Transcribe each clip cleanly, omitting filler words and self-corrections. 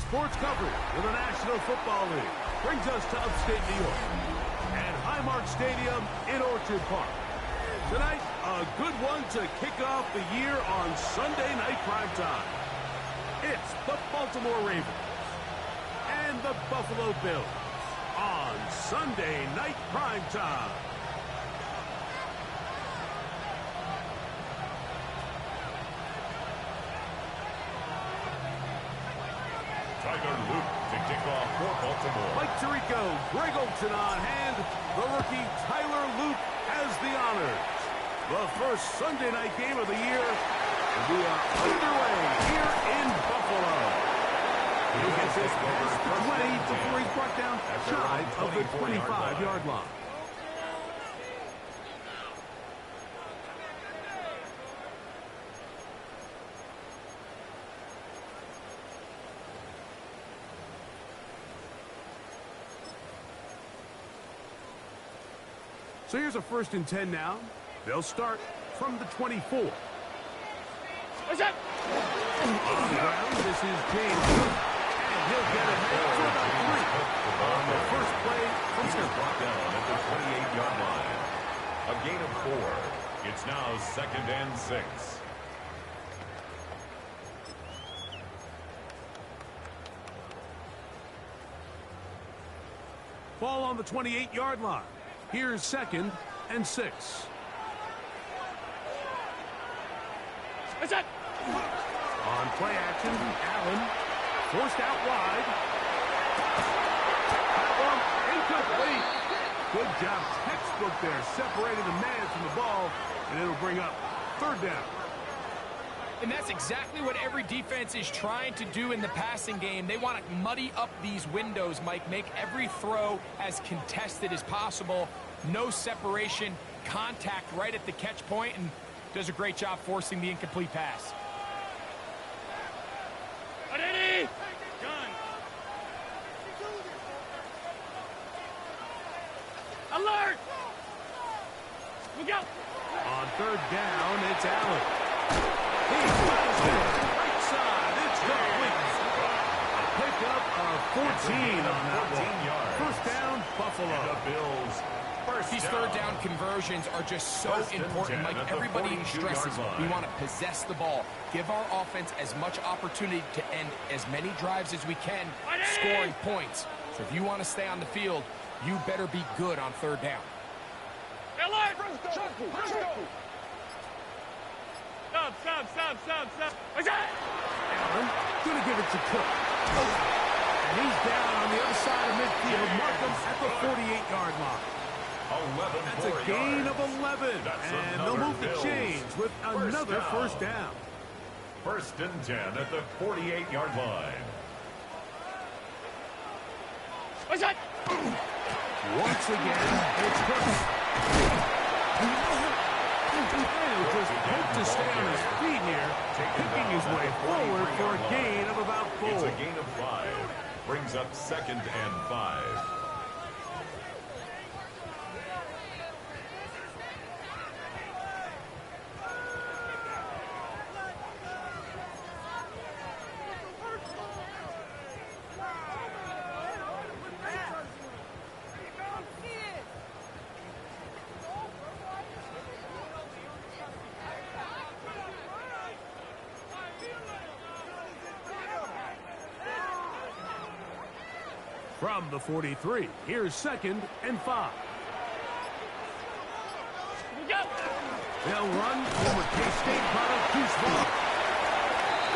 sports coverage of the National Football League brings us to upstate New York and Highmark Stadium in Orchard Park. Tonight, a good one to kick off the year on Sunday night primetime. It's the Baltimore Ravens and the Buffalo Bills on Sunday night primetime. Tiger Luke to kick off for Baltimore. Mike Tirico, Greg Olsen on hand. The rookie Tyler Luke has the honors. The first Sunday night game of the year. And we are underway here in Buffalo. He gets his first 20 before he's brought down shy of the 25-yard line. So here's a 1st and 10 now. They'll start from the 24. What's that? On the ground, this is James. And he'll get ahead for about 3. On the first play, He's brought down at the 28-yard line. A gain of 4. It's now 2nd and 6. Ball on the 28-yard line. Here's 2nd and 6. What's that? On play action, Allen forced out wide. That one incomplete. Good job, textbook there, separating the man from the ball, and it'll bring up 3rd down. And that's exactly what every defense is trying to do in the passing game. They want to muddy up these windows, Mike, make every throw as contested as possible. No separation, contact right at the catch point, and does a great job forcing the incomplete pass. Ready? Gun. Alert! Look out! On 3rd down, it's Allen. He's bounced it. Right side, it's complete. A pickup of 14 on that one. 1st down, Buffalo. And the Bills. These 3rd down conversions are just so important. Like everybody stresses, we want to possess the ball, give our offense as much opportunity to end as many drives as we can, scoring points. So if you want to stay on the field, you better be good on 3rd down. Alert! Stop. What's that? Allen going to give it to Cook. And he's down on the other side of midfield. Markham at the 48-yard line. That's a gain of 11. And they'll move the chains with another 1st down. 1st and 10 at the 48-yard line. What's that? Once again, it's Cook. And just hope to stay on his feet here, picking his way forward for a gain of about 4. It's a gain of 5. Brings up 2nd and 5. From the 43, here's 2nd and 5. They'll run over K-State product Deuce Vaughn.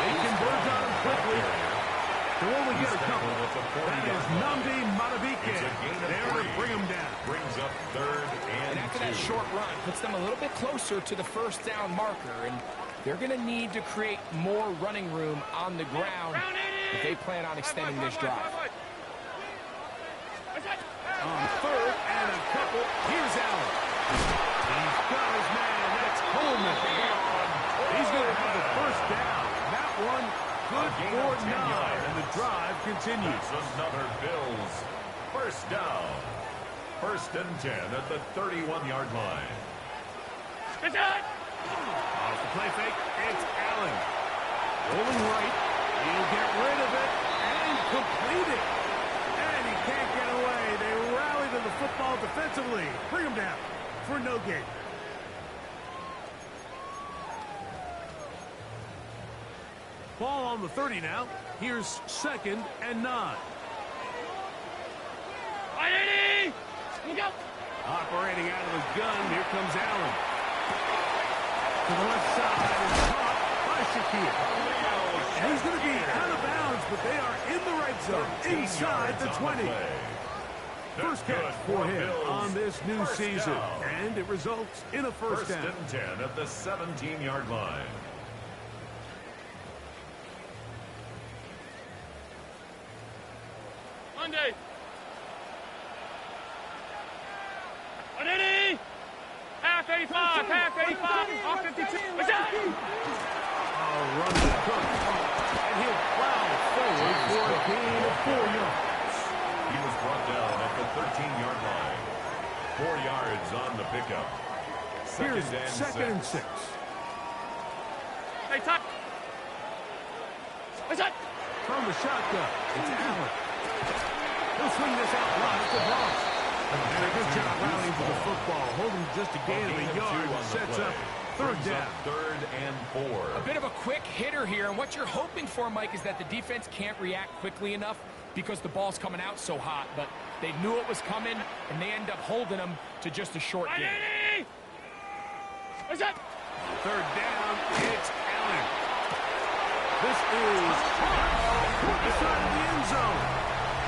They converge on him quickly. They'll only get a couple. That is Nnamdi Madubuike there to bring him down. Brings up 3rd and 2. And after that short run, puts them a little bit closer to the 1st down marker. And they're going to need to create more running room on the ground if they plan on extending this drive. On 3rd and a couple, here's Allen. He's got his man, that's Coleman. He's going to have the 1st down. That one good for 9, and the drive continues. That's another Bills 1st down. 1st and 10 at the 31-yard line. It's it! Off the play fake, it's Allen. Rolling right, he'll get rid of it, and Completed. And he can't get away. They rally to the football defensively. Bring him down for no gain. Ball on the 30 now. Here's 2nd and 9. Ready? Look out. Operating out of the gun. Here comes Allen. To the left side and caught by Shakir. And he's going to be out of bounds, but they are in the right zone, inside the 20. First catch for him on this new season, and it results in a first down. And 10 at the 17-yard line. Monday. Ready? Half 85, half 85, off 52. What's that? Run to Cook, and he'll plow forward for a gain of 4 yards. He was brought down at the 13-yard line. 4 yards on the pickup. Here's 2nd and 6. Hey, top. What's that? From the shotgun, it's Allen. He'll swing this out wide to Brown. And a good job rallying for the football, holding just a gain of a yard, and sets up 3rd down. 3rd and 4. A bit of a quick hitter here, and what you're hoping for, Mike, is that the defense can't react quickly enough because the ball's coming out so hot, but they knew it was coming, and they end up holding them to just a short gain. Ready? What's that? 3rd down, it's Allen. This is toward the side of the end zone.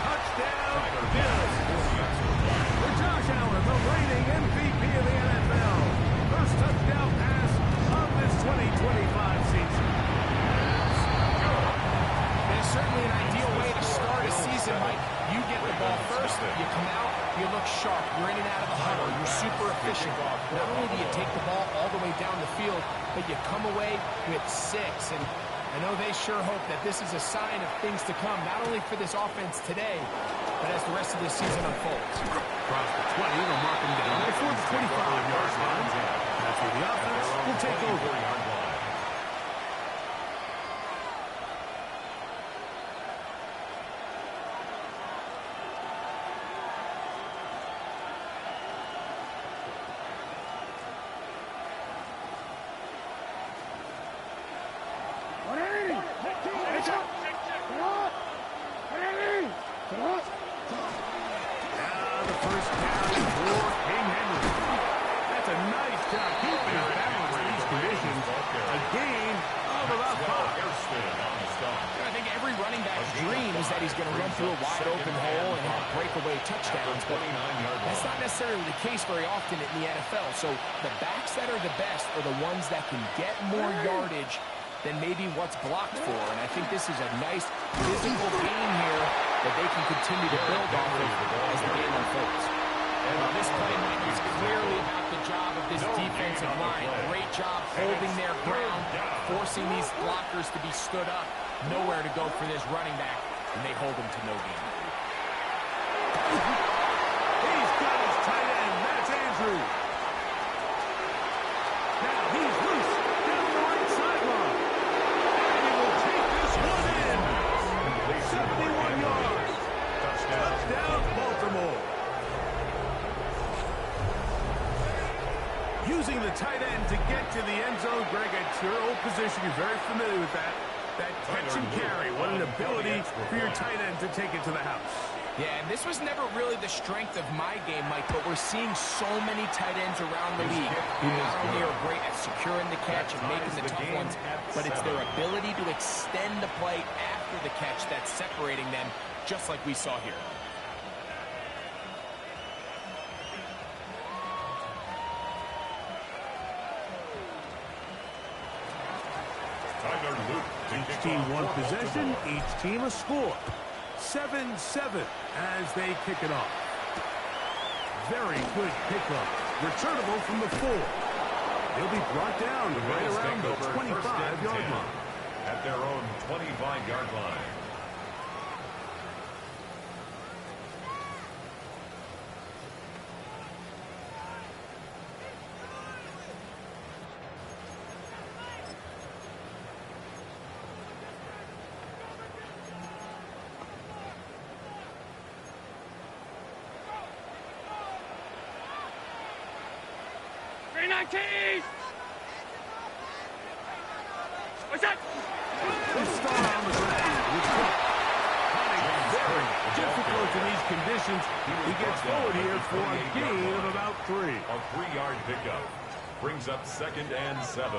Touchdown, Bills. For Josh Allen, the reigning MVP of the NFL. First touchdown pass of this 2025 season. It's certainly an ideal way to start a season, Mike. You get the ball first, you come out, you look sharp, you're in and out of the huddle, you're super efficient. Not only do you take the ball all the way down the field, but you come away with 6. And I know they sure hope that this is a sign of things to come, not only for this offense today, but as the rest of this season unfolds. Across the 20, they'll mark him down before the 25-yard line. That's where the offense will take over. Very often in the NFL. So the backs that are the best are the ones that can get more yardage than maybe what's blocked for. And I think this is a nice physical game here that they can continue to build off of as the game unfolds. And this play, Mike, is clearly about the job of this defensive line. Great job holding their ground, forcing these blockers to be stood up. Nowhere to go for this running back, and they hold him to no gain. Now he's loose down the right sideline. And he will take this one in. 71 yards. Touchdown, Baltimore. Using the tight end to get to the end zone. Greg, at your old position, you're very familiar with that. That catch and carry. What an ability for your tight end to take it to the house. Yeah, and this was never really the strength of my game, Mike, but we're seeing so many tight ends around the league who not only are great at securing the catch and making the tough ones, but it's their ability to extend the play after the catch that's separating them, just like we saw here. Each team one possession, each team a score. 7-7 as they kick it off. Very good pickup. Returnable from the 4. He'll be brought down right around the 25-yard line. At their own 25-yard line. 319! What's that? The star on the ground with Cook. Hunting very difficult in these conditions. He gets forward here for a gain of about 3. A 3-yard pickup. Brings up 2nd and 7.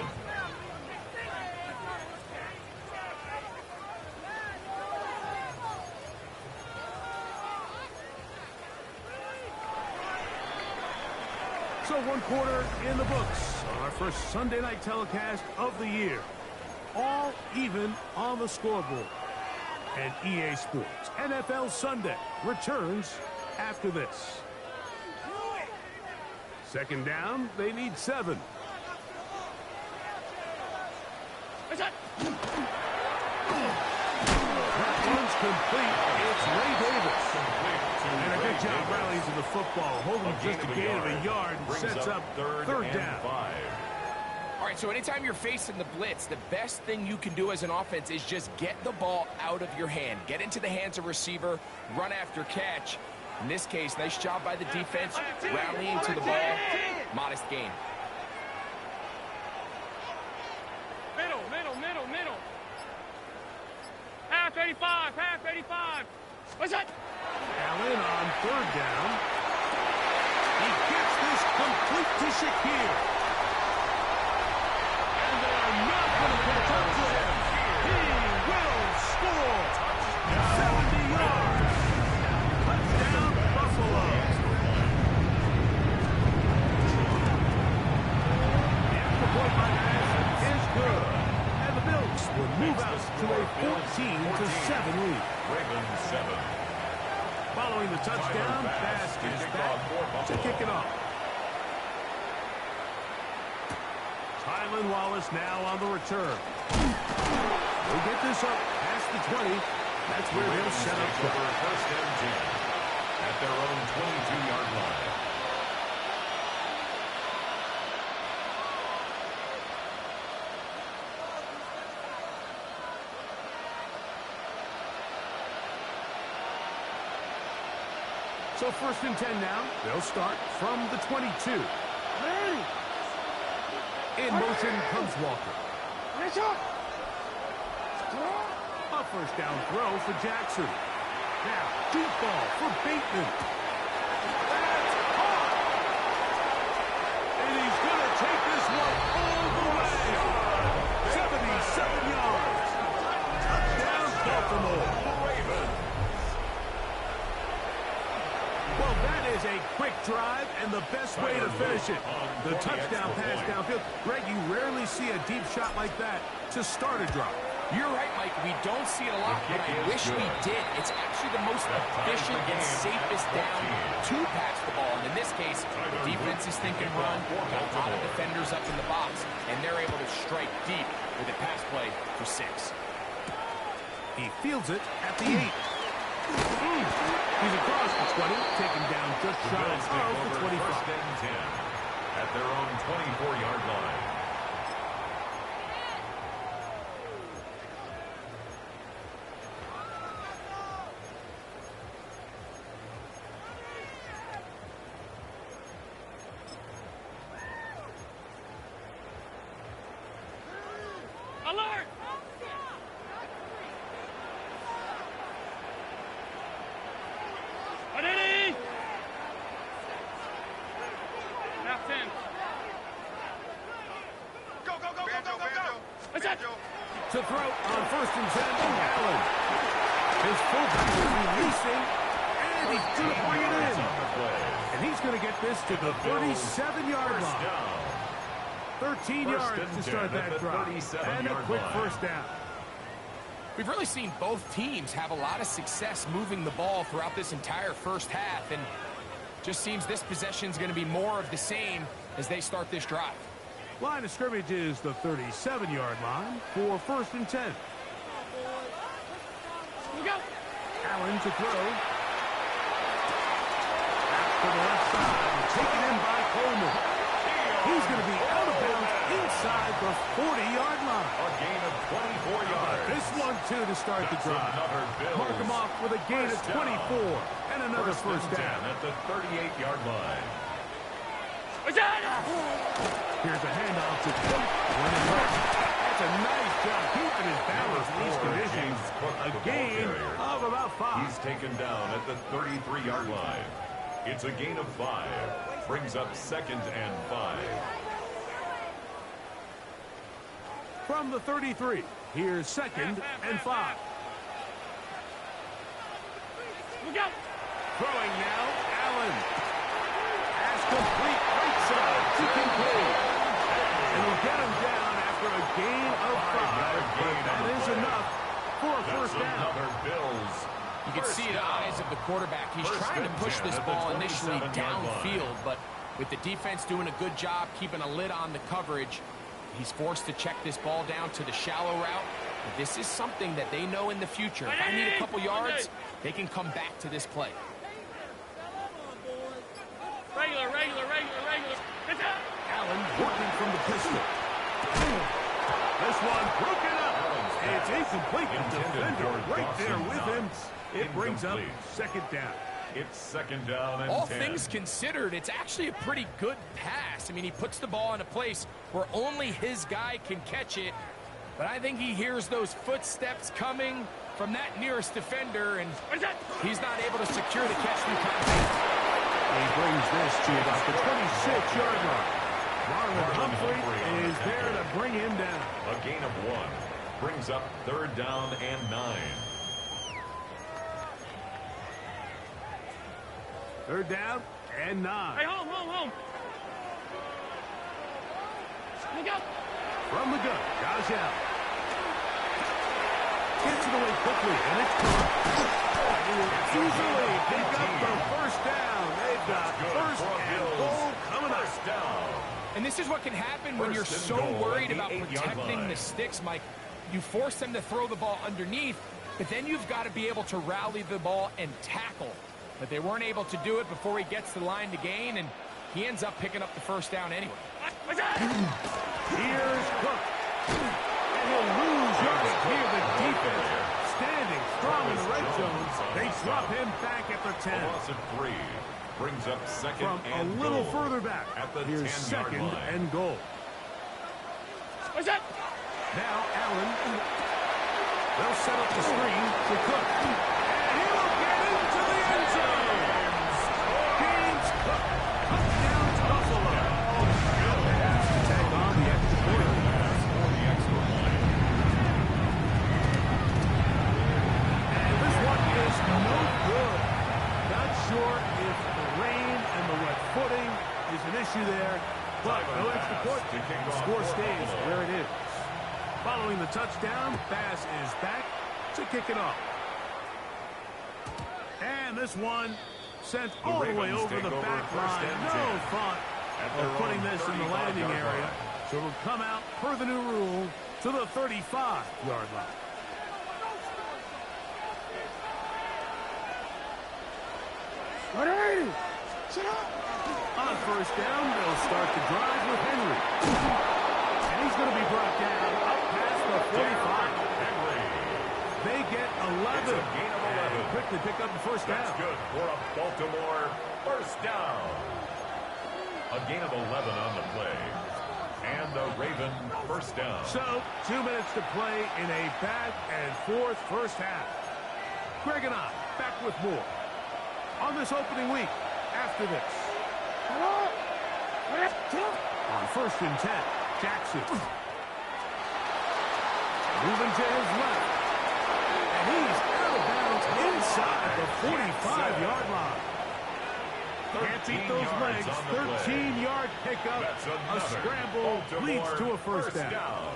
So 1 quarter in the books on our first Sunday night telecast of the year. All even on the scoreboard. And EA Sports NFL Sunday returns after this. 2nd down, they need 7. What's that? That one's complete. It's Ray Davis. And a good job rallying to the football. Holding just a gain of a yard and sets up 3rd down. 5. All right, so anytime you're facing the blitz, the best thing you can do as an offense is just get the ball out of your hand. Get into the hands of receiver, run after catch. In this case, nice job by the defense, rallying to the ball. Modest gain. Middle. Half 85, half 85. What's that? Allen on 3rd down. He gets this complete to Shakir. And they are not going to catch up to him. He will score. 70 yards. Touchdown, Buffalo. The extra point by Madison is good. And the Bills will move out to a 14-7 lead. Ravens 7. Following the touchdown, Bass is back to kick it off. Tylan Wallace now on the return. They'll get this up past the 20. That's where they'll set up for 1st and 10 at their own 22-yard line. So 1st and 10 now. They'll start from the 22. In motion comes Walker. A 1st down throw for Jackson. Now, deep ball for Bateman. That's caught. And he's going to take this one all the way. 77 yards. Touchdown, Baltimore. Well, that is a quick drive and the best way to finish it. The touchdown pass downfield. Greg, you rarely see a deep shot like that to start a drive. You're right, Mike. We don't see it a lot, but I wish we did. It's actually the most efficient and safest down to pass the ball. And in this case, the defense is thinking run, got a lot of defenders up in the box, and they're able to strike deep with a pass play for 6. He fields it at the 8. He's across the 20, taken down just shy of the 25. 1st and 10 at their own 24-yard line. Alert! Ready? Half 10. Go! What's that? To throw on 1st and 10, Allen. His fullback is releasing, and he's going to bring it in. And he's going to get this to the 37-yard line. 13 yards to start that drive. And a quick 1st down. We've really seen both teams have a lot of success moving the ball throughout this entire first half, and just seems this possession is going to be more of the same as they start this drive. Line of scrimmage is the 37-yard line for 1st and 10. Here we go. Allen to throw. Out to the left side. Taken in by Coleman. He's going to be out of bounds inside the 40-yard line. A gain of 24 yards. This one, too, to start the drive. Mark him off with a gain of 24 and another 1st down. At the 38-yard line. Here's a handoff to Cook. That's a nice job keeping his balance in these conditions. A gain of about 5. He's taken down at the 33-yard line. It's a gain of 5. Brings up 2nd and 5. From the 33, here's 2nd and 5. Look out! Throwing now, Allen. Pass complete, right side to Kincaid. And he'll get him down after a gain of 5. But that is enough for a first down. Another Bills. You can see the eyes of the quarterback. He's trying to push this ball initially downfield, but with the defense doing a good job keeping a lid on the coverage, he's forced to check this ball down to the shallow route. But this is something that they know in the future. If I need a couple yards, they can come back to this play. Regular. Allen working from the pistol. This one broken up. It's incomplete. The defender right there with him. It brings up 2nd down. It's 2nd down and All 10. things considered, it's actually a pretty good pass. I mean, he puts the ball in a place where only his guy can catch it. But I think he hears those footsteps coming from that nearest defender, and he's not able to secure the catch through contact. He brings this to about the 26-yard line. Marlon Humphrey is there to bring him down. A gain of 1. Brings up 3rd down and 9. 3rd down and 9. Hey, home. Look out! From the gun, Josh Allen. Gets it away quickly, and it's caught. Easily pick up the first down. They've got first and goal coming up. Down. And this is what can happen when you're so worried about protecting the sticks, Mike. You force them to throw the ball underneath, but then you've got to be able to rally the ball and tackle. But they weren't able to do it before he gets to the line to gain, and he ends up picking up the first down anyway. Here's Cook. And he'll lose yards here. The defense standing strong in the red zone. They drop him back at the 10. A loss of 3. Brings up 2nd From and a little goal. further back, At the here's 10-yard 2nd line. and goal. Now Allen. They'll set up the screen to Cook. And he'll get into the end zone. James Cook. Touchdown to Buffalo. Take on the extra point. And this one is no good. Not sure if the rain and the wet footing is an issue there, but no extra point. The score stays where it is. Following the touchdown, Bass is back to kick it off. And this one sent all the way over the back line. No thought of putting this in the landing area. So it'll come out per the new rule to the 35-yard line. On first down, they'll start the drive with Henry. And he's going to be brought down up past the 45. They get 11. It's a gain of 11. And quickly pick up the first down. That's good for a Baltimore first down. A gain of 11 on the play. And the Raven first down. So, 2 minutes to play in a back-and-forth first half. Greg and I back with more on this opening week after this. On 1st and 10, Jackson. Moving to his left. And he's out of bounds inside the 45-yard line. Can't beat those legs. 13-yard pickup. A scramble leads to a first down.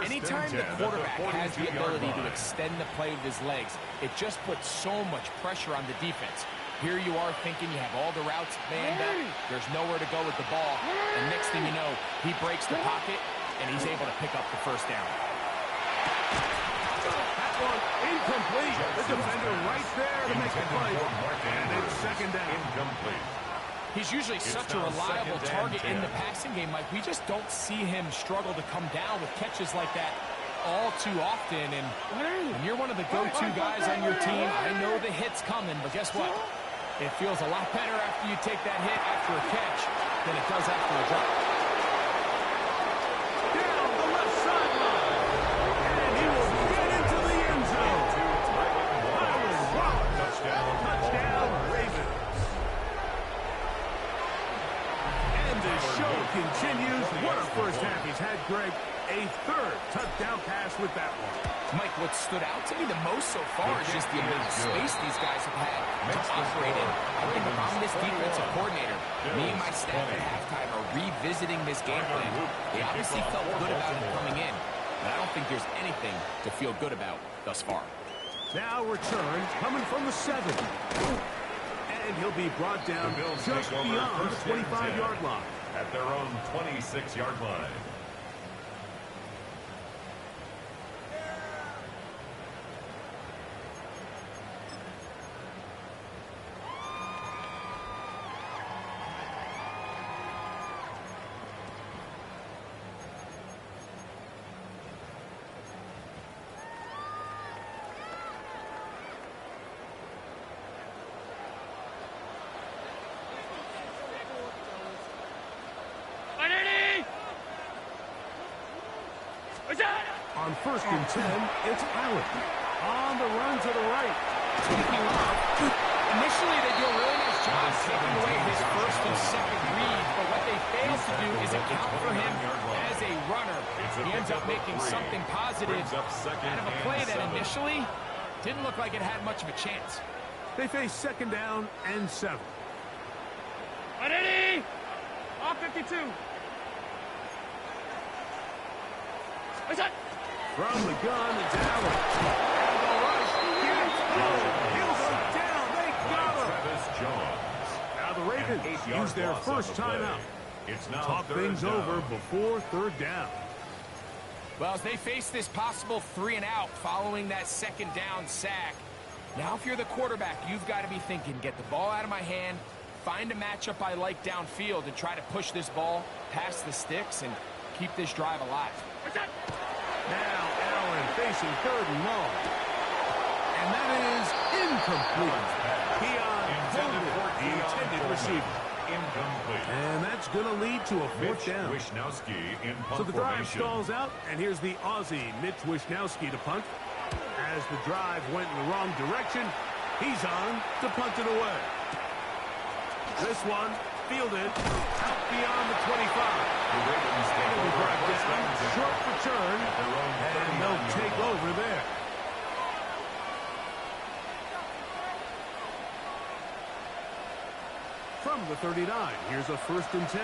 Anytime the quarterback has the ability to extend the play with his legs, it just puts so much pressure on the defense. Here you are thinking you have all the routes manned up. There's nowhere to go with the ball. And next thing you know, he breaks the pocket, and he's able to pick up the first down. That one incomplete. The defender right there to make the play. And it's 2nd down. Incomplete. He's usually such a reliable target in the passing game, Mike. We just don't see him struggle to come down with catches like that all too often. And when you're one of the go-to guys on your team, I know the hit's coming, but guess what? It feels a lot better after you take that hit after a catch than it does after a drop. Down the left sideline. And he will get into the end zone. Highland Rollins. Touchdown, Ravens. And the show continues. What a first half he's had, Greg. A third touchdown pass with that one. Mike, what stood out to me the most so far is just the amount of space these guys have had to operate in. I think if I'm this defensive coordinator, me and my staff at halftime are revisiting this game plan. They obviously felt good about it coming in, but I don't think there's anything to feel good about thus far. Now returns coming from the 7. And he'll be brought down just beyond the 25-yard line. At their own 26-yard line. On 1st and 10, it's Allen. On the run to the right. Taking off. Initially, they do a really nice job taking away his first and second read, but what they fail to do is account for him as a runner. He ends up making something positive out of a play that initially didn't look like it had much of a chance. They face 2nd down and 7. Ready? Off 52. From the gun, it's Allen. He'll sit down. They got him. Travis Jones. Now the Ravens use their first timeout. It's now Talk things over before 3rd down. Well, as they face this possible 3 and out following that 2nd down sack, now if you're the quarterback, you've got to be thinking, get the ball out of my hand, find a matchup I like downfield and try to push this ball past the sticks and keep this drive alive. Now Allen facing 3rd and long. And that is incomplete. Keon Coleman, the intended receiver. Incomplete. And that's going to lead to a 4th down. Wisnowski in punt So the drive formation. stalls out, and here's the Aussie, Mitch Wishnowski, to punt. As the drive went in the wrong direction, he's on to punt it away. This one fielded out beyond the 25. The Ravens take It'll be over brought first down, down and short return, at their own and they'll 39-yard take line. over there. From the 39, here's a 1st and 10.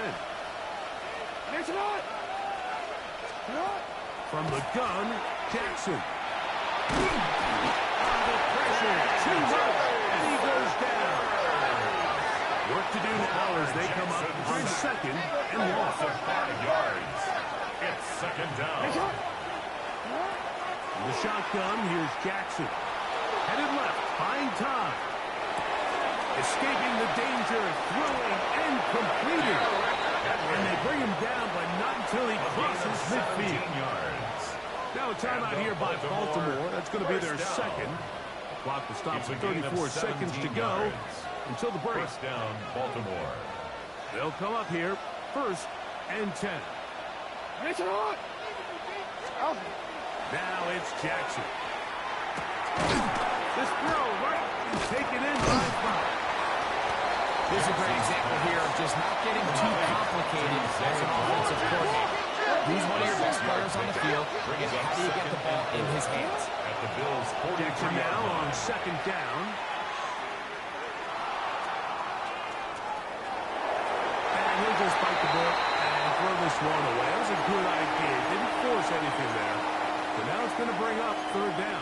From the gun, Jackson. Under pressure, too much, and he goes down. Work to do now as they come up on 2nd and Loss 1. of 5 yards. It's 2nd down. The shotgun, here's Jackson. Headed left, buying time. Escaping the danger, throwing and completing. And they bring him down, but not until he crosses midfield. 17 yards. Now a timeout here by Baltimore. That's going to be their First down. 2nd. Clock will stop It's with a gain of 34 seconds to 17 go yards. until the break. First down, Baltimore. They'll come up here, 1st and 10. Now it's Jackson. This throw right is taken in by Brown. Here's a great example here of just not getting too complicated as an offensive coordinator. Who's one of your best players on the field, and how do you get the ball in his hands? At the Bills' 43 Jackson now yard on line. 2nd down. And he'll just bite the bullet and throw this one away. That was a good idea. Didn't force anything there. So now it's going to bring up 3rd down.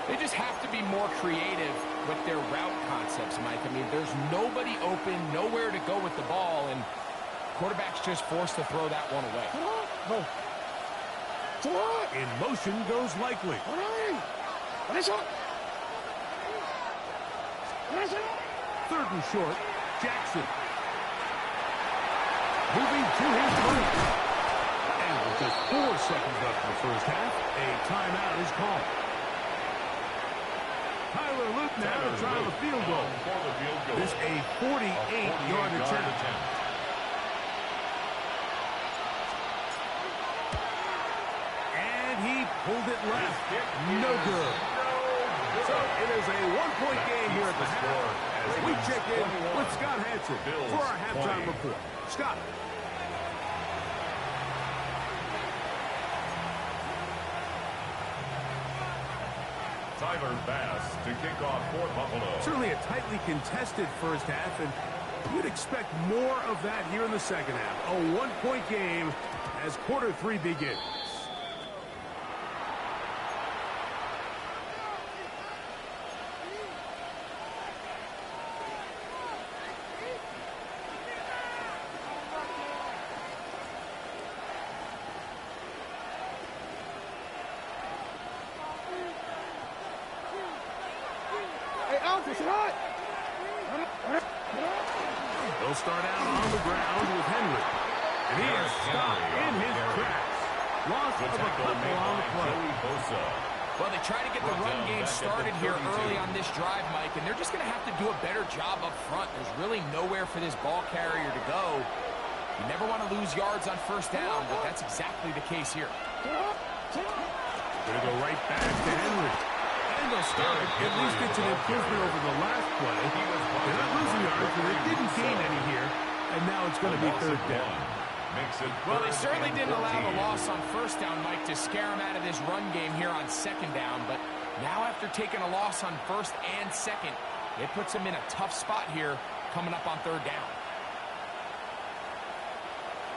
They just have to be more creative with their route concepts, Mike. I mean, there's nobody open, nowhere to go with the ball, and quarterback's just forced to throw that one away. In motion goes Likely. 3rd and short, Jackson. Moving to his right. And with just 4 seconds left in the first half, a timeout is called. Tyler Luke now to try the field goal. For the field goal. This a 48-yard attempt. And he pulled it left. No good. So it is a one-point game here at the half. We check in with Scott Hanson for our halftime report. Scott. Tyler Bass to kick off for Buffalo. Certainly a tightly contested first half, and you'd expect more of that here in the second half. A one-point game as quarter 3 begins. They'll start out on the ground with Henry. And he is stopped in his tracks. Loss of a couple on the play. Well, they try to get the run game started here early on this drive, Mike, and they're just going to have to do a better job up front. There's really nowhere for this ball carrier to go. You never want to lose yards on first down, but that's exactly the case here. Going to go right back to Henry. And they'll start it. At least it's an improvement over the last play. They're not losing yards, but they didn't gain any here. And now it's going to be third down. Well, they certainly didn't allow the loss on first down, Mike, to scare him out of this run game here on second down. But now after taking a loss on first and second, it puts him in a tough spot here coming up on third down.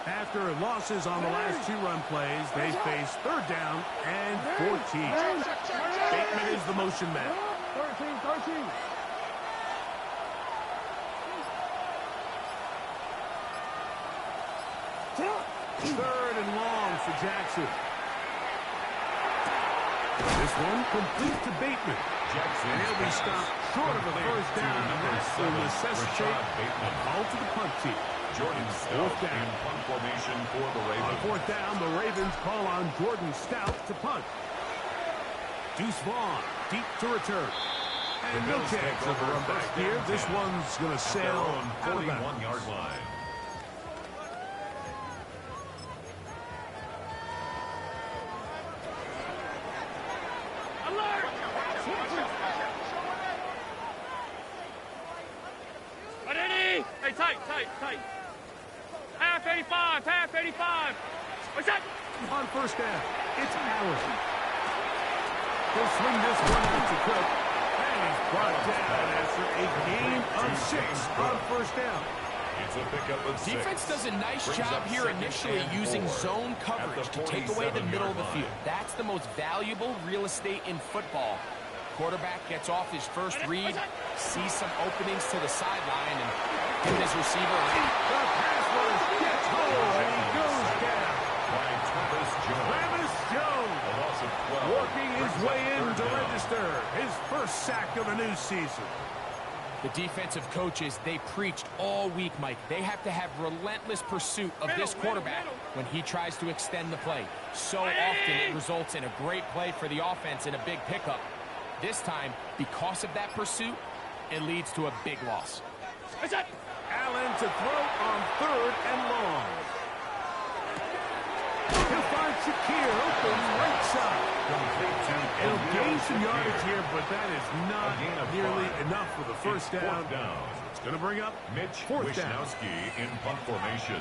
After losses on the last 2 run plays, they face third down and 14. Bateman is the motion man. 13. Third and long for Jackson. This one complete to Bateman. And he'll be stopped short of a first down, and that will necessitate a call to the punt team. Jordan Stout in punt formation for the Ravens. On fourth down, the Ravens call on Jordan Stout to punt. Deuce Vaughn deep to return. And no chance of a run back here. This one's going to sail out of bounds. 41-yard line. Hey, tight. Half 85. What's that? On first down, it's Allen. He'll swing this one out to Cook. And he's brought down after a gain of 6 on first down. It's a pickup of 6. Defense does a nice job here initially using zone coverage to take away the middle of the field. That's the most valuable real estate in football. Quarterback gets off his first read, sees some openings to the sideline, and him his receiver. The pass rush gets home, and he goes down. By Travis Jones. A loss of 12. Working his way in to register his first sack of the new season. The defensive coaches, they preached all week, Mike. They have to have relentless pursuit of this quarterback when he tries to extend the play. So often it results in a great play for the offense and a big pickup. This time, because of that pursuit, it leads to a big loss. Allen to throw on third and long. He'll find Shakir open right side. It'll gain some yardage here, but that is not nearly enough for the first down. It's going to bring up Mitch fourth down. Wisnowski in punt formation.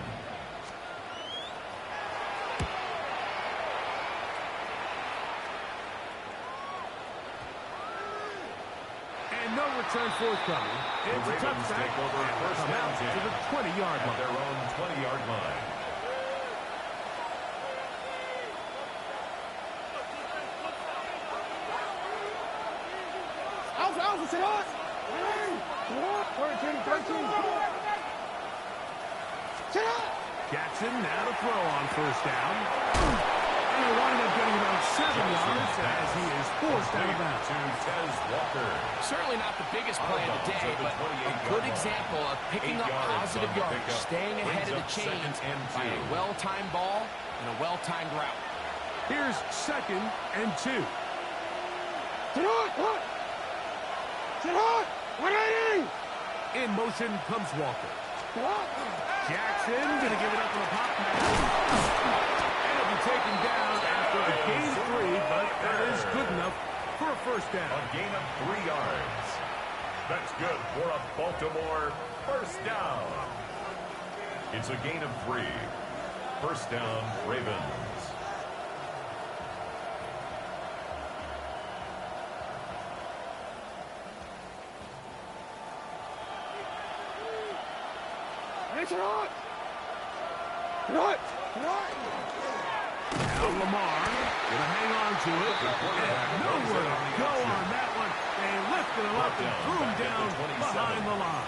And no return forthcoming. It's a touchback. Come out to the 20-yard line. Their own 20-yard line. Jackson now to throw on first down. And he'll wind up getting about 7 yards as he is forced out of bounds. Certainly not the biggest play of the day, but a good example of picking up positive yardage, staying ahead of the chains by a well-timed ball and a well-timed route. Here's 2nd and 2. In motion comes Walker. Jackson gonna give it up on the pop now. And it'll be taken down after a gain of 3, but that is good enough for a first down. A gain of 3 yards. That's good for a Baltimore first down. It's a gain of 3. First down, Ravens. Now Lamar gonna hang on to it. And nowhere to go on that one. They lifted him up and threw him down behind the line.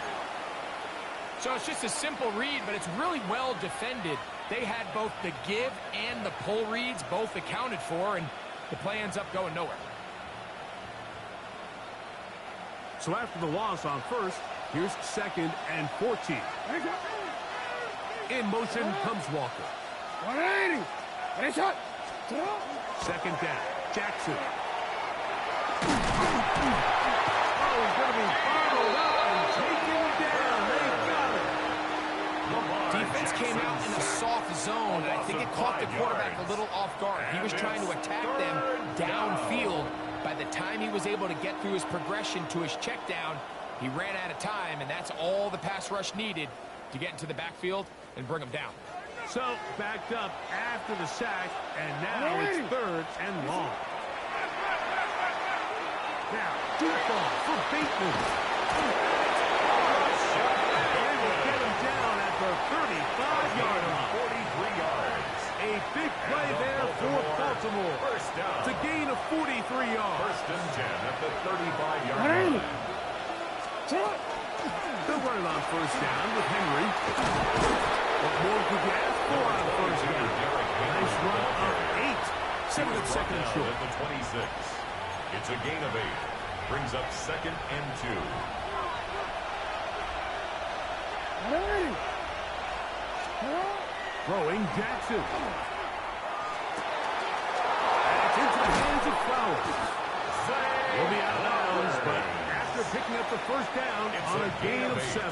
So it's just a simple read, but it's really well defended. They had both the give and the pull reads both accounted for, and the play ends up going nowhere. So after the loss on first, here's 2nd and 14. In motion comes Walker. 2nd down, Jackson. Oh, he's going to be followed up and taken down. They got it. Defense came out in a soft zone, and I think it caught the quarterback a little off guard. He was trying to attack them downfield. By the time he was able to get through his progression to his check down, he ran out of time, and that's all the pass rush needed to get into the backfield and bring him down. So backed up after the sack, and now it's 3rd and long. Now, deep ball for Bateman. They will get him down at the 35-yard line. 43 yards. A big play there for Baltimore. First down. It's a gain of 43 yards. First and 10 at the 35-yard line. They'll run it on first down with Henry. What more could you ask for on first down? Nice run of 8. 7 seconds short. At the 26. It's a gain of 8. Brings up 2nd and 2. Throwing Jackson. And it's into the hands of Flowers. Will be out of bounds, but after picking up the first down on a gain of 7.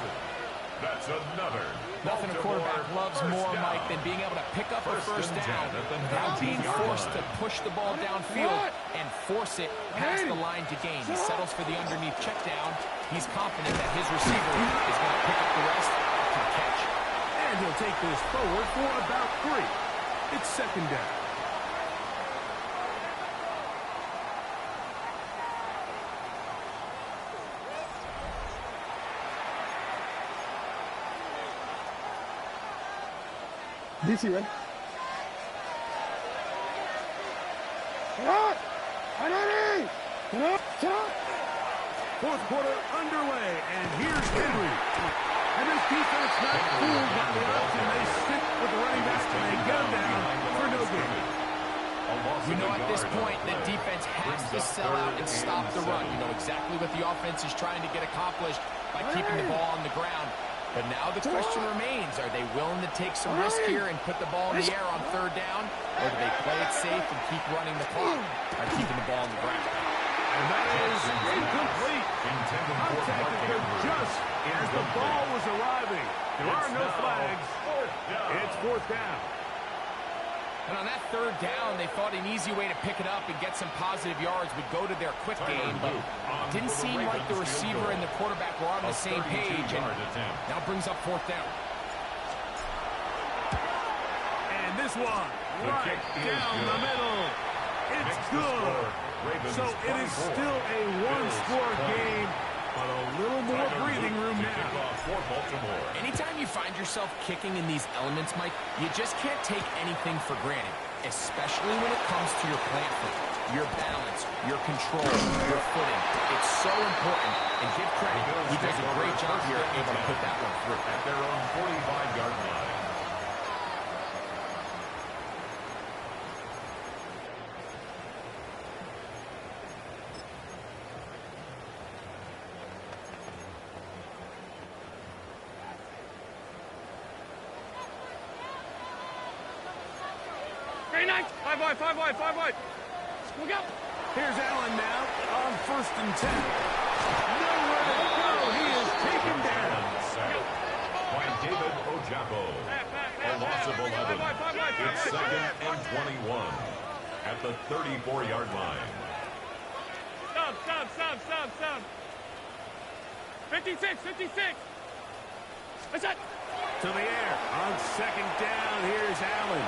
That's another. Nothing a quarterback loves more, Mike, than being able to pick up a first down without being forced to push the ball downfield and force it past the line to gain. He settles for the underneath check down. He's confident that his receiver is going to pick up the rest after the catch. And he'll take this forward for about 3. It's 2nd down. DC, right? Fourth quarter underway, and here's Henry. And this defense not fooled by the option. They stick with the running back, and they get him down for no gain. You know at this point that defense has to sell out and stop the run. You know exactly what the offense is trying to get accomplished by keeping the ball on the ground. But now the question remains, are they willing to take some risk here and put the ball in the air on 3rd down? Or do they play it safe and keep running the clock by keeping the ball on the ground? And that is incomplete. Contact occurred just as the ball was arriving. There are no flags. It's 4th down. And on that 3rd down, they thought an easy way to pick it up and get some positive yards would go to their quick game, but it didn't seem like the receiver and the quarterback were on the same page, and now brings up 4th down. And this one, right down the middle. It's good. So it is still a one-score game, but a little more breathing room now. Anytime you find yourself kicking in these elements, Mike, you just can't take anything for granted, especially when it comes to your plant foot, your balance, your control, your footing. It's so important, and give credit. He does a great job here able to put that one through. At their own 45-yard line. Five wide. Here's Allen now on 1st and 10. No Ojabo. A loss of 11. It's 2nd and 21 at the 34-yard line. Sub. 56. That's it. To the air. On 2nd down, here's Allen.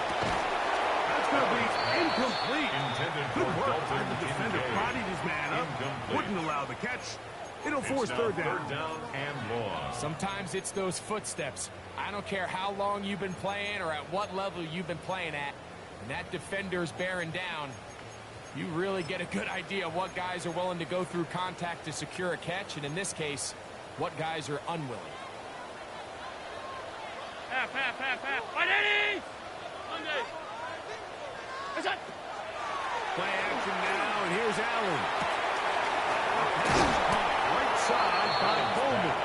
That's going to be incomplete. Intended Good for work by Dalton the defender. Kincaid. Bodied his man up. Incomplete. Wouldn't allow the catch. It'll force It's now third down. third down and long. Sometimes it's those footsteps. I don't care how long you've been playing or at what level you've been playing at. When that defender's bearing down, you really get a good idea of what guys are willing to go through contact to secure a catch, and in this case, what guys are unwilling. Half. Ready? Monday. That's it. Play action now, and here's Allen. Right side by Bowman.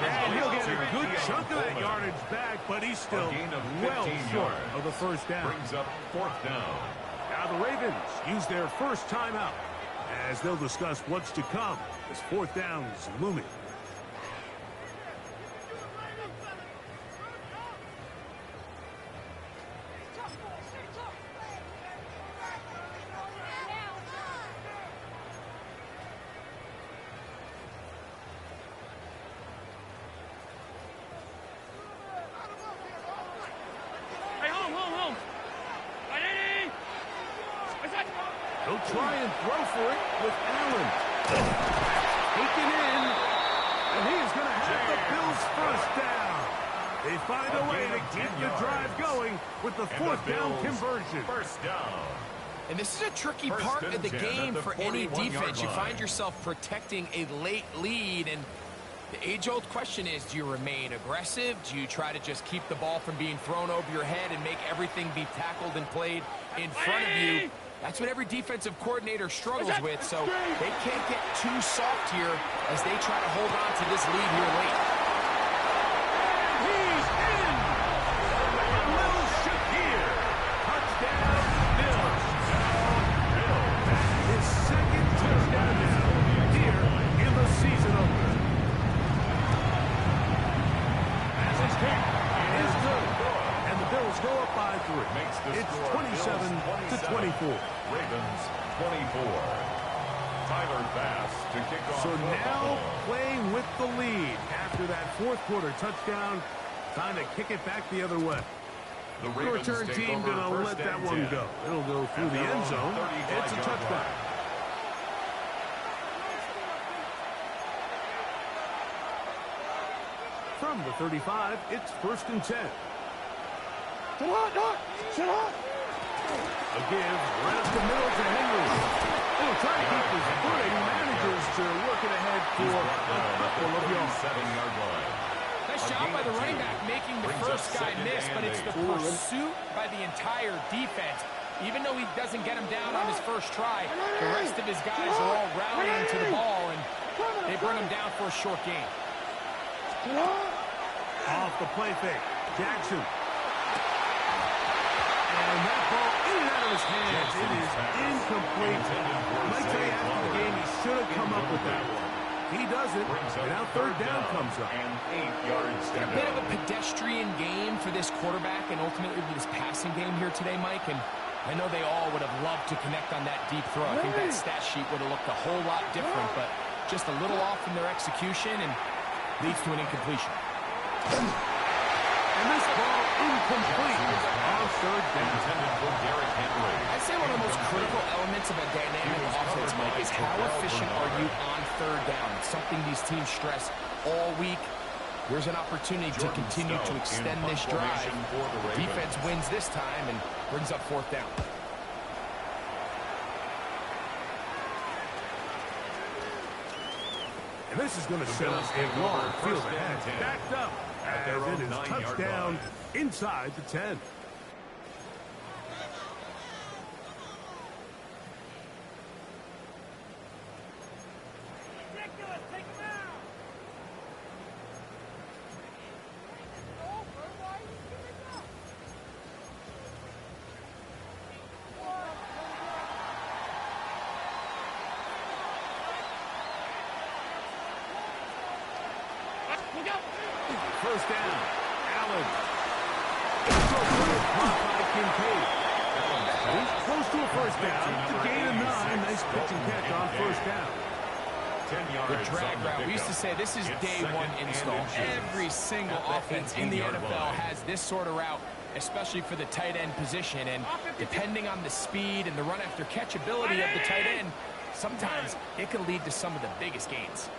And he'll get a good chunk of that yardage back, but he's still A gain of 15 well short yards. of the first down. Brings up 4th down. Now the Ravens use their first timeout as they'll discuss what's to come as 4th down is looming. Hey, home. Ready? That's it. They'll try and throw for it with Allen. Taken in, and he is going to have the Bills' first down. They find a way to keep the drive going with the 4th down conversion. First down. And this is a tricky First part and of the 10 game at the for any 41-yard defense. You line. find yourself protecting a late lead, and the age-old question is, do you remain aggressive? Do you try to just keep the ball from being thrown over your head and make everything be tackled and played in front of you? That's what every defensive coordinator struggles with, so they can't get too soft here as they try to hold on to this lead here late. He's in! And Will Shakir. Touchdown, Bills. His 2nd touchdown now here in the season opener. As his kick is good. And the Bills go up by 3. Makes the It's score 27-24. Ravens 24. Tyler Bass to kick off So the now ball. playing with the lead after that 4th quarter touchdown. Time to kick it back the other way. The The Ravens return take team over going to first let that and one 10. go. It'll go through At the their end own zone. 35 It's a yard touchdown. line. From the 35, it's 1st and 10. Shut up. A give right up the middle to Henry. He'll try to keep his footing. Manages to work it ahead for a couple of yards. 7-yard line. Nice job by the running back making the Brings up first guy 2nd miss, and but it's the 8. pursuit by the entire defense. Even though he doesn't get him down on his first try, the rest of his guys are all rallying to the ball, and they bring him down for a short gain. Off the play fake. Jackson. And that ball in and out of his hands. It is incomplete. I might tell you after the game, he should have come up with that one. He doesn't, and now 3rd down comes up. And 8 yards to A bit of go. a pedestrian game for this quarterback and ultimately this passing game here today, Mike. And I know they all would have loved to connect on that deep throw. I think that stat sheet would have looked a whole lot different, but just a little off in their execution and leads to an incompletion. And this ball incomplete on 3rd down. Intended for Derrick Henry. I'd say one of the most critical elements of a dynamic offense, Mike, is how efficient are you on 3rd down? It's something these teams stress all week. Here's an opportunity to Jordan continue to Stout in extend punt this drive. formation for the Ravens. Defense wins this time and brings up 4th down. And this is going to set up a long field ahead. Backed up At their as own it is 9-yard touchdown line. inside the 10. Look out. First down. Allen. Caught by Kincaid. He's close to a first down. It's a gain of 9. Nice pitch and catch on first down. The drag route. We used to say this is day one install. Every single offense in the NFL has this sort of route, especially for the tight end position. And depending on the speed and the run after catch ability of the tight end, sometimes it can lead to some of the biggest gains.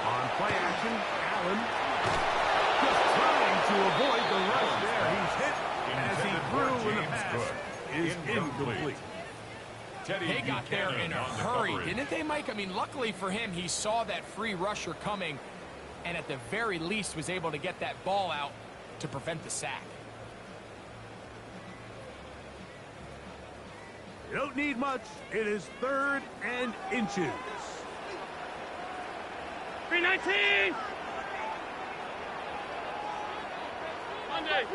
On play action, Allen just trying to avoid the rush there. He's hit as he threw and the pass is incomplete. They got there in a hurry, didn't they, Mike? I mean, luckily for him, he saw that free rusher coming and at the very least was able to get that ball out to prevent the sack. You don't need much. It is 3rd and inches. 319. Monday.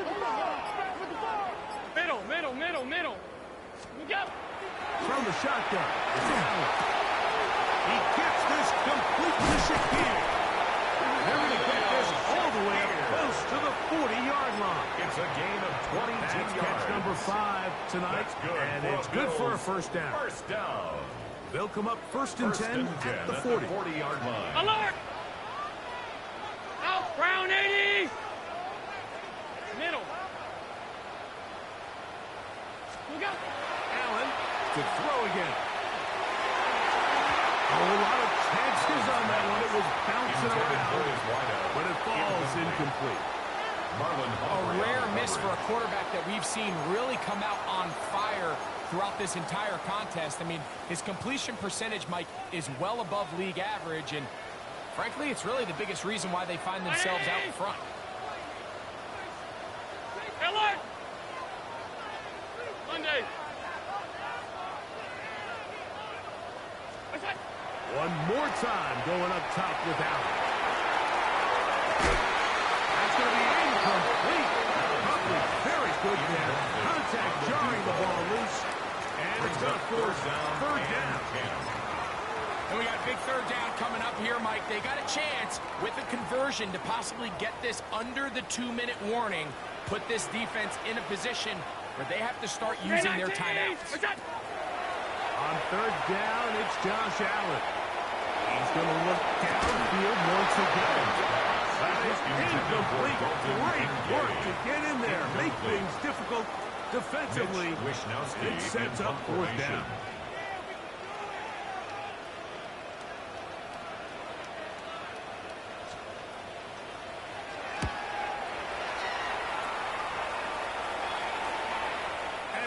Middle. Look up. From the shotgun, it's Allen. He gets this complete to Shakir. They're going to get this all the way up close to the 40-yard line. It's a gain of 22 That's yards. catch number 5 tonight, and it's good for a first down. First down. They'll come up 1st and 10 at the 40. 40-yard line. Alert. Out. Brown 80. Middle. Look up. Allen to throw again. A lot of chances on that one. It was bouncing around, but it falls incomplete. A rare miss for a quarterback that we've seen really come out on fire throughout this entire contest. I mean, his completion percentage, Mike, is well above league average, and frankly, it's really the biggest reason why they find themselves out in front. Alert. Monday. One more time going up top with Allen. That's going to be incomplete. Probably very good there. Contact jarring the ball loose. And it's going to force 3rd down. And we got a big 3rd down coming up here, Mike. They got a chance with a conversion to possibly get this under the 2-minute warning, put this defense in a position where they have to start using their timeouts. On 3rd down, it's Josh Allen. He's going to look downfield once again. That is incomplete. Great work to get in there. Make things difficult defensively. It sets up 4th down.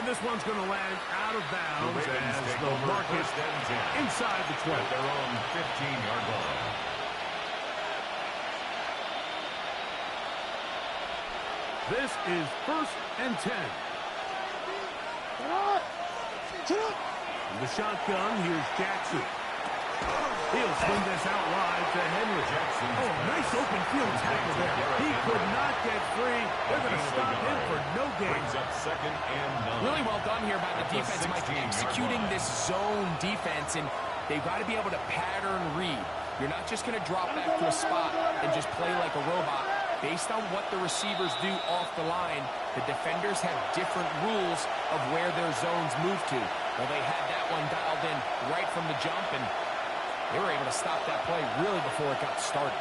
This one's going to land out of bounds as they'll mark it inside the 12. At their own 15-yard line. This is 1st and 10. The shotgun, here's Jackson. He'll swing this out wide to Henry. Oh, nice open field tackle there. He could not get free. They're going to stop him for no gain. Brings up 2nd and 9. Really well done here by the defense, Mike, executing this zone defense, and they've got to be able to pattern read. You're not just going to drop back to a spot and just play like a robot. Based on what the receivers do off the line, the defenders have different rules of where their zones move to. Well, they had that one dialed in right from the jump, and they were able to stop that play really before it got started.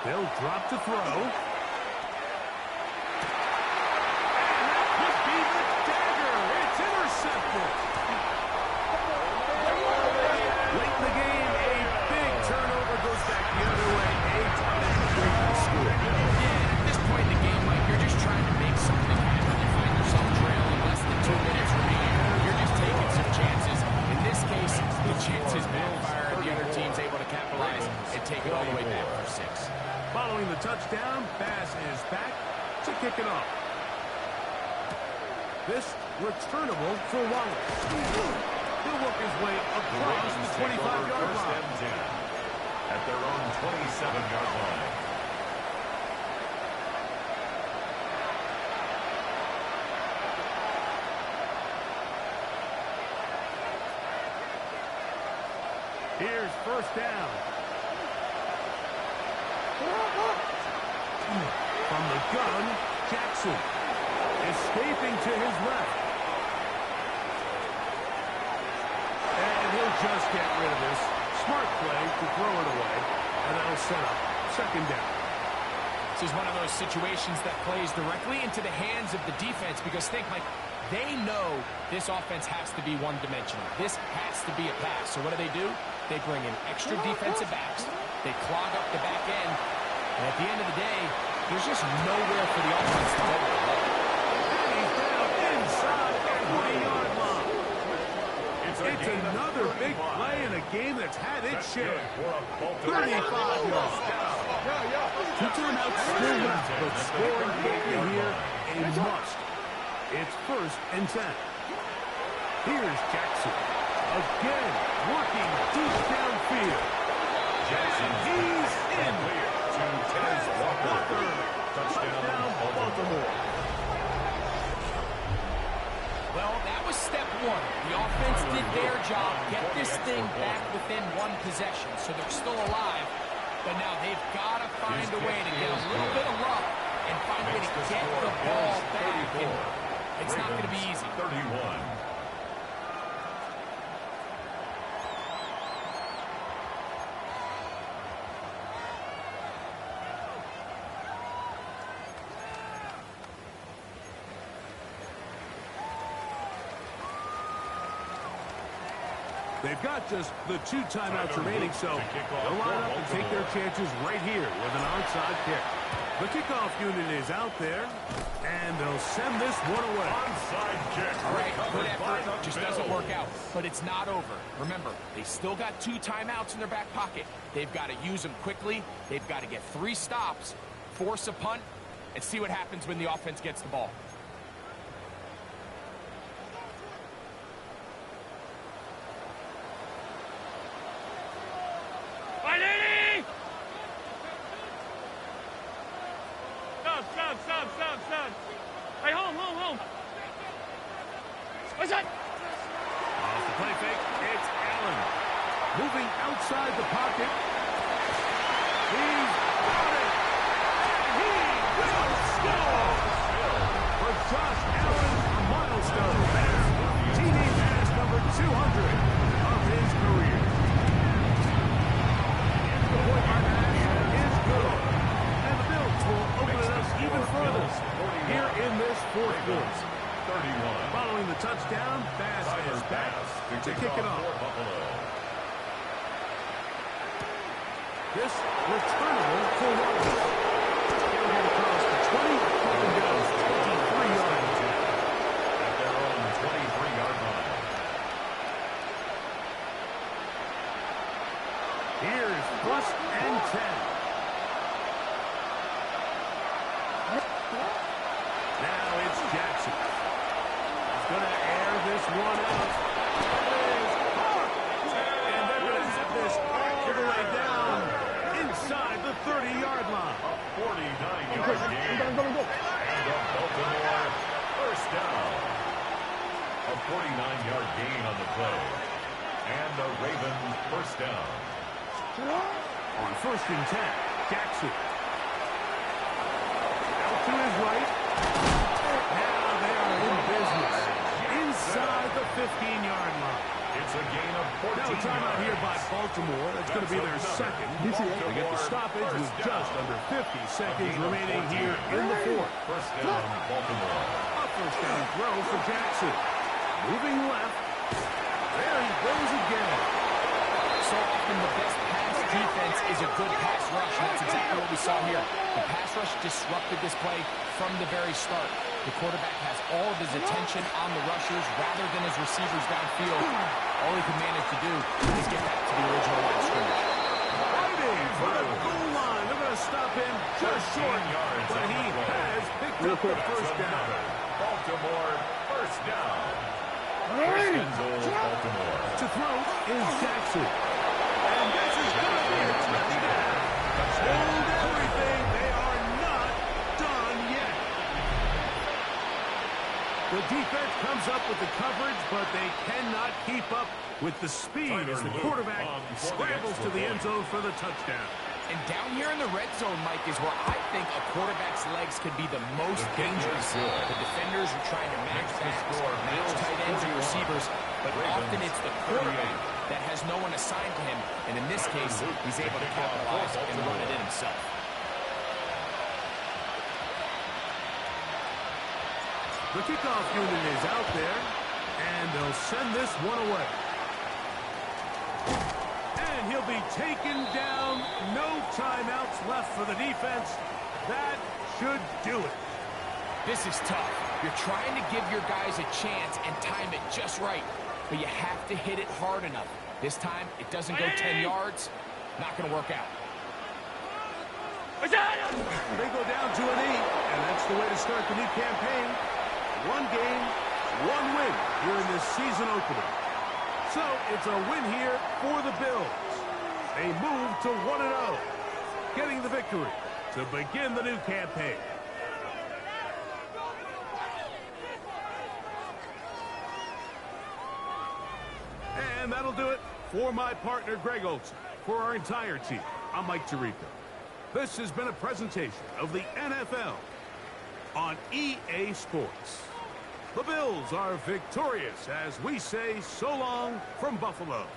They'll drop to throw. And that could be the dagger. It's intercepted. Late in the game, a big turnover goes back the other way. A touchdown score. Yeah, at this point in the game, Mike, you're just trying to make something happen. You find yourself trailing less than 2 minutes remaining. You're just taking some chances. In this case, the chances backfire, and the other team's able to capitalize and take it all the way back for 6. Following the touchdown, Bass is back to kick it off. This returnable for Wallace. He'll work his way across the 25-yard line. At their own 27-yard line. Here's first down. From the gun, Jackson escaping to his left. And he'll just get rid of this. Smart play to throw it away, and that'll set up second down. This is one of those situations that plays directly into the hands of the defense because think, Mike, they know this offense has to be one-dimensional. This has to be a pass. So what do? They bring in extra defensive backs. They clog up the back end. And at the end of the day, there's just nowhere for the offense to go. And he's down inside the 20-yard line. It's another big play in a game that's had its share. 35 yards. Two timeouts still left, but scoring can't be here a must. It's first and 10. Here's Jackson. Again, working deep downfield. Jackson, He's in. to Tez Walker. Touchdown, Baltimore. Well, that was step one. The offense did their job, get this thing back within one possession, so they're still alive. But now they've got to find a way to get a little bit of luck and find a way to get the ball back. And it's not going to be easy. 31. They've got just the 2 timeouts remaining, so they'll line up and take their chances right here with an onside kick. The kickoff unit is out there, and they'll send this one away. Onside kick. All right, good effort. Just doesn't work out. But it's not over. Remember, they still got 2 timeouts in their back pocket. They've got to use them quickly. They've got to get 3 stops, force a punt, and see what happens when the offense gets the ball. Stop. Hey, home. What's that? Off the play fake, it's Allen. Moving outside the pocket. He's got it. And he will score. For Josh Allen, a milestone pass. TD pass number 200 of his career. The point pass is good. And the Bills will open it up even further here in this fourth quarter. 31. Following the touchdown, Bass is back to kick it off. This returnable for Rogers. He'll get across the 20 and goes 23 yards. At their own 23-yard line. Here's first and 10. Now it's Jackson. He's going to air this one out. It is caught. And they're going to have this all the way down inside the 30-yard line. A 49-yard gain. And a Baltimore first down. A 49-yard gain on the play. And the Ravens first down. On first and 10, Jackson. Out to his right. Now they are in business. Inside the 15-yard line. It's a gain of 14 Now a timeout here by Baltimore. That's going to be their second. They get the stoppage with just under 50 seconds remaining here in the fourth. First down, Baltimore. A first down throw for Jackson. Moving left. There he goes again. So often the best pass defense is a good pass rush, and that's exactly what we saw here. The pass rush disrupted this play from the very start. The quarterback has all of his attention on the rushers rather than his receivers downfield. All he can manage to do is get back to the original line of scrimmage. Fighting for the goal line. They're going to stop him just short, but he has picked up the first down. Baltimore first down. First and goal, Baltimore. To throw is Jackson. And this is going to be a touchdown. Hold everything. They are not done yet. The defense comes up with the coverage, but they cannot keep up with the speed as the quarterback scrambles to the end zone for the touchdown. And down here in the red zone, Mike, is where I think a quarterback's legs can be the most dangerous. The defenders are trying to match backs, match tight ends and receivers, but often it's the quarterback that has no one assigned to him. And in this case, he's able to capitalize and run it in himself. The kickoff unit is out there, and they'll send this one away. And he'll be taken down. No timeouts left for the defense. That should do it. This is tough. You're trying to give your guys a chance and time it just right, but you have to hit it hard enough. This time, it doesn't go 10 yards. Not going to work out. They go down to a knee, and that's the way to start the new campaign. One game, one win here in this season opener. So it's a win here for the Bills. They move to 1-0, getting the victory to begin the new campaign. And that'll do it for my partner, Greg Olsen. For our entire team, I'm Mike Tirico. This has been a presentation of the NFL on EA Sports. The Bills are victorious as we say so long from Buffalo.